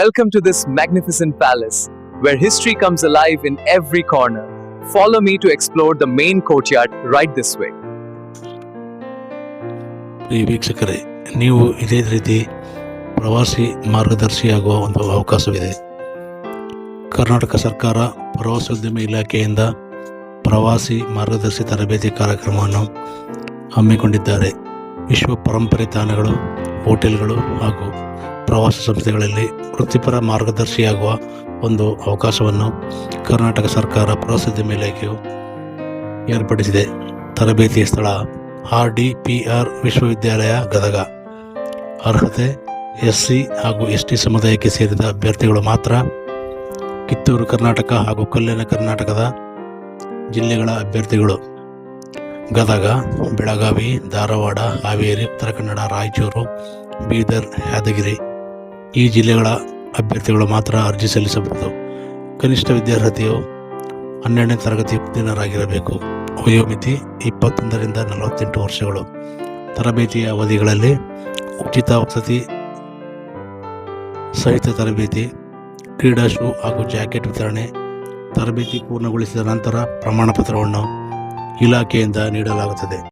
Welcome to this magnificent palace, where history comes alive in every corner. Follow me to explore the main courtyard right this way. ಈ ವೀಕ್ಷಕರೇ, ನೀವು ಇದೇ ರೀತಿ ಪ್ರವಾಸಿ ಮಾರ್ಗದರ್ಶಿಯಾಗುವ ಒಂದು ಅವಕಾಶವಿದೆ. ಕರ್ನಾಟಕ ಸರ್ಕಾರ ಪ್ರವಾಸೋದ್ಯಮ ಇಲಾಖೆಯಿಂದ ಪ್ರವಾಸಿ ಮಾರ್ಗದರ್ಶಿ ತರಬೇತಿ ಕಾರ್ಯಕ್ರಮವನ್ನು ಹಮ್ಮಿಕೊಂಡಿದ್ದಾರೆ. ವಿಶ್ವ ಪರಂಪರೆ ತಾಣಗಳು, ಹೋಟೆಲ್ಗಳು ಹಾಗೂ ಪ್ರವಾಸ ಸಂಸ್ಥೆಗಳಲ್ಲಿ ವೃತ್ತಿಪರ ಮಾರ್ಗದರ್ಶಿಯಾಗುವ ಒಂದು ಅವಕಾಶವನ್ನು ಕರ್ನಾಟಕ ಸರ್ಕಾರ ಪ್ರವಾಸೋದ್ಯಮ ಇಲಾಖೆಯು ಏರ್ಪಡಿಸಿದೆ. ತರಬೇತಿಯ ಸ್ಥಳ RDPR ವಿಶ್ವವಿದ್ಯಾಲಯ ಗದಗ. ಅರ್ಹತೆ SC ಹಾಗೂ ST ಸಮುದಾಯಕ್ಕೆ ಸೇರಿದ ಅಭ್ಯರ್ಥಿಗಳು ಮಾತ್ರ. ಕಿತ್ತೂರು ಕರ್ನಾಟಕ ಹಾಗೂ ಕಲ್ಯಾಣ ಕರ್ನಾಟಕದ ಜಿಲ್ಲೆಗಳ ಅಭ್ಯರ್ಥಿಗಳು ಗದಗ, ಬೆಳಗಾವಿ, ಧಾರವಾಡ, ಹಾವೇರಿ, ಉತ್ತರ ಕನ್ನಡ, ರಾಯಚೂರು, ಬೀದರ್, ಯಾದಗಿರಿ ಈ ಜಿಲ್ಲೆಗಳ ಅಭ್ಯರ್ಥಿಗಳು ಮಾತ್ರ ಅರ್ಜಿ ಸಲ್ಲಿಸಬಹುದು. ಕನಿಷ್ಠ ವಿದ್ಯಾರ್ಹತೆಯು 12ನೇ ತರಗತಿ ಉತ್ತೀರ್ಣರಾಗಿರಬೇಕು. ವಯೋಮಿತಿ 21ರಿಂದ 48 ವರ್ಷಗಳು. ತರಬೇತಿಯ ಅವಧಿಗಳಲ್ಲಿ ಉಚಿತ ವಸತಿ ಸಹಿತ ತರಬೇತಿ, ಕ್ರೀಡಾ ಶೂ ಹಾಗೂ ಜಾಕೆಟ್ ವಿತರಣೆ. ತರಬೇತಿ ಪೂರ್ಣಗೊಳಿಸಿದ ನಂತರ ಪ್ರಮಾಣ ಪತ್ರವನ್ನು ಇಲಾಖೆಯಿಂದ ನೀಡಲಾಗುತ್ತದೆ.